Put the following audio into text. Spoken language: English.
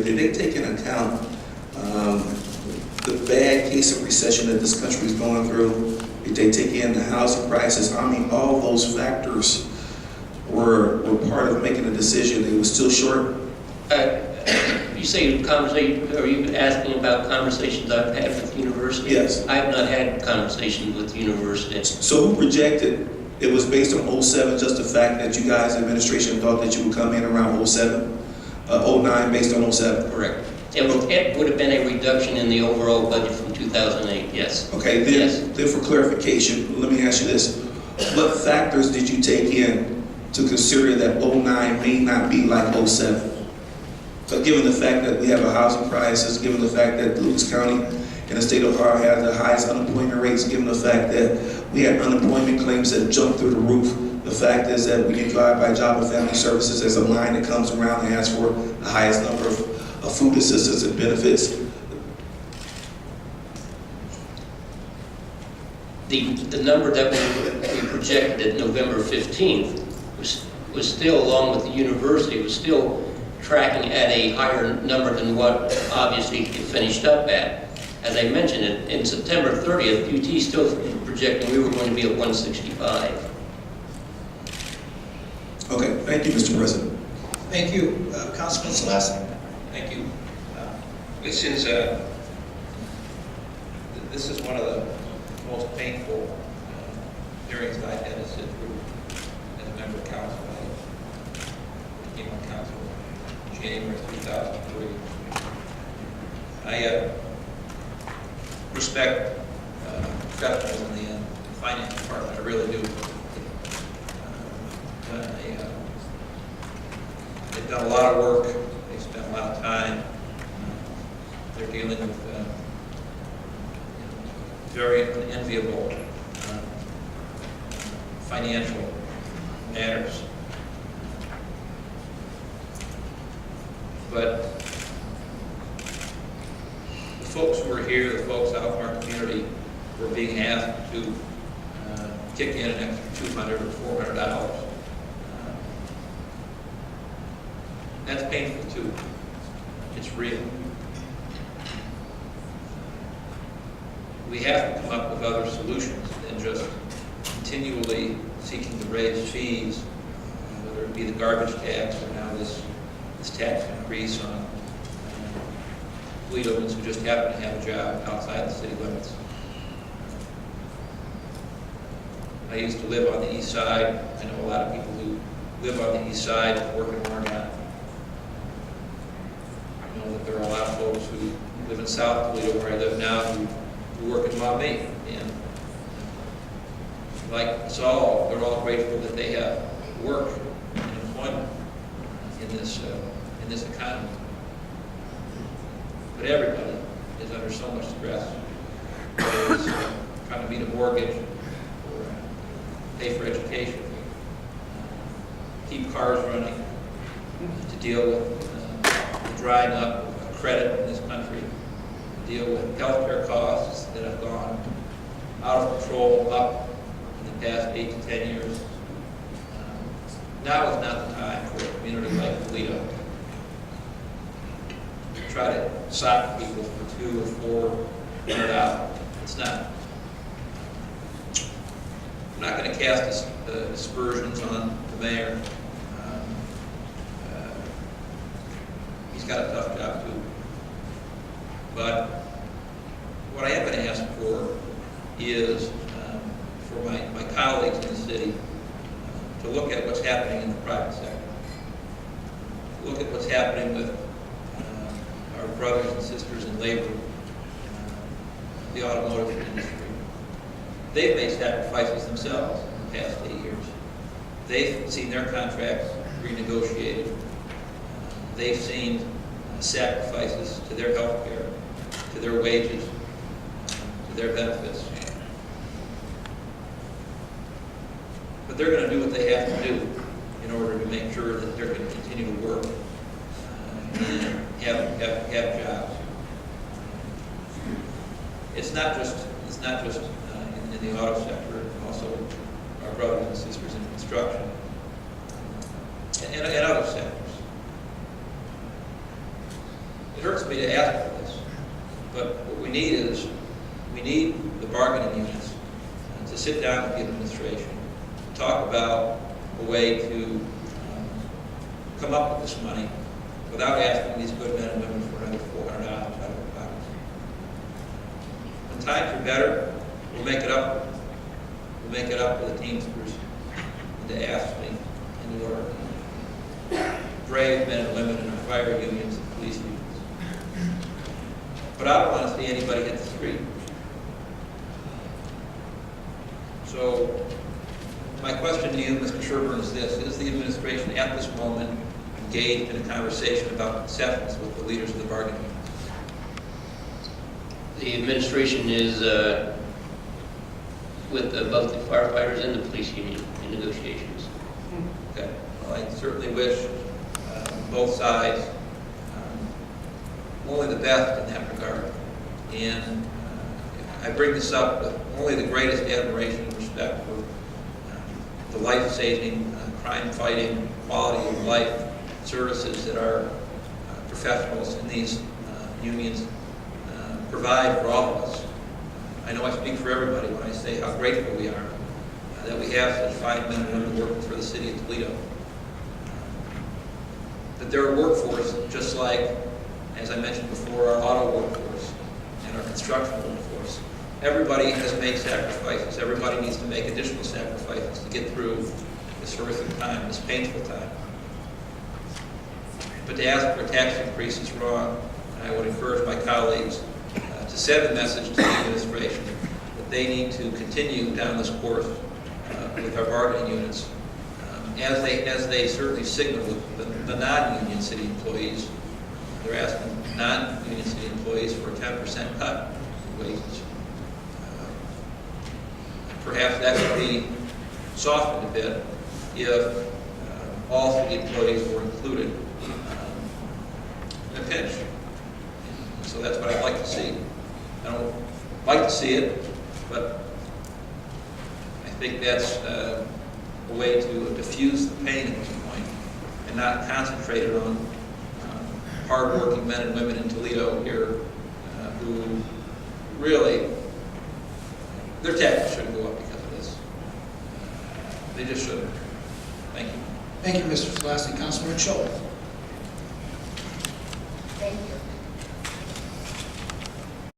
did they take into account the bad case of recession that this country is going through? Did they take in the housing prices? I mean, all those factors were part of making a decision. They were still short. You say conversation, are you asking about conversations I've had with the university? Yes. I have not had conversations with the university. So who projected it was based on 07, just the fact that you guys, administration, thought that you would come in around 07, 09 based on 07? Correct. It would have been a reduction in the overall budget from 2008, yes. Okay, then, Yes. then for clarification, let me ask you this. What factors did you take in to consider that 09 may not be like 07? So given the fact that we have a housing crisis, given the fact that Lucas County and the state of Ohio has the highest unemployment rates, given the fact that we had unemployment claims that jumped through the roof, the fact is that when you drive by Job and Family Services, there's a line that comes around and asks for the highest number of food assistance and benefits. The number that we projected at November 15th was still, along with the university, was still tracking at a higher number than what obviously it finished up at. As I mentioned, in September 30th, UT still projecting we were going to be at 165. Okay, thank you, Mr. President. Thank you. Councilman Salassi. Thank you. This is one of the most painful hearings I've had to sit through as a member of council. I came on council in January 2003. I respect professionals in the finance department. I really do. They've done a lot of work. They spent a lot of time. They're dealing with very unenviable financial matters. But the folks who are here, the folks out in our community, were being asked to kick in an extra $200 or $400. That's painful too. It's real. We have to come up with other solutions than just continually seeking to raise fees, whether it be the garbage tax or now this tax increase on Toledans who just happen to have a job outside the city limits. I used to live on the east side. I know a lot of people who live on the east side and work in Oregon. I know that there are a lot of folks who live in South Toledo, where I live now, who work in Maumee. And like us all, they're all grateful that they have work and employment in this economy. But everybody is under so much stress. Whether it's trying to meet a mortgage, or pay for education, keep cars running, to deal with the drying up of credit in this country, to deal with healthcare costs that have gone out of control up in the past 8 to 10 years. Now is not the time for a community like Toledo to try to sock people for $200 or $400. It's not. I'm not going to cast aspersions on the mayor. He's got a tough job too. But what I am going to ask for is for my colleagues in the city to look at what's happening in the private sector. Look at what's happening with our brothers and sisters in labor, the automotive industry. They've made sacrifices themselves in the past 8 years. They've seen their contracts renegotiated. They've seen sacrifices to their health care, to their wages, to their benefits. But they're going to do what they have to do in order to make sure that they're going to continue to work and have jobs. It's not just in the auto sector, also our brothers and sisters in construction and other sectors. hurts me to ask for this, but what we need is, we need the bargaining units to sit down with the administration, talk about a way to come up with this money without asking these good men and women for another $400 out of their pockets. When times are better, we'll make it up. We'll make it up to the Teamsters, and to AFSCME, and to our brave men and women in our fire unions and police unions. But I don't want to see anybody hit the street. So, my question to you, Mr. Sherburne, is this: is the administration at this moment engaged in a conversation about concessions with the leaders of the bargaining units? The administration is with both the firefighters and the police union in negotiations. Okay. Well, I certainly wish both sides only the best in that regard. And I bring this up with only the greatest admiration and respect for the life-saving, crime-fighting, quality of life services that our professionals in these unions provide for all of us. I know I speak for everybody when I say how grateful we are that we have such fine men and women working for the city of Toledo. That their workforce, just like, as I mentioned before, our auto workforce and our construction workforce, everybody has made sacrifices. Everybody needs to make additional sacrifices to get through this horrific time, this painful time. But to ask for a tax increase is wrong, and I would encourage my colleagues to send a message to the administration that they need to continue down this course with our bargaining units, as they certainly signal with the non-union city employees. They're asking non-union city employees for a 10% cut in wages. Perhaps that could be softened a bit if all city employees were included in a pinch. So that's what I'd like to see. I don't like to see it, but I think that's a way to diffuse the pain at this point and not concentrate it on hard-working men and women in Toledo here who really, their taxes shouldn't go up because of this. They just shouldn't. Thank you. Thank you, Mr. Flasley. Councilman Schultz. Thank you.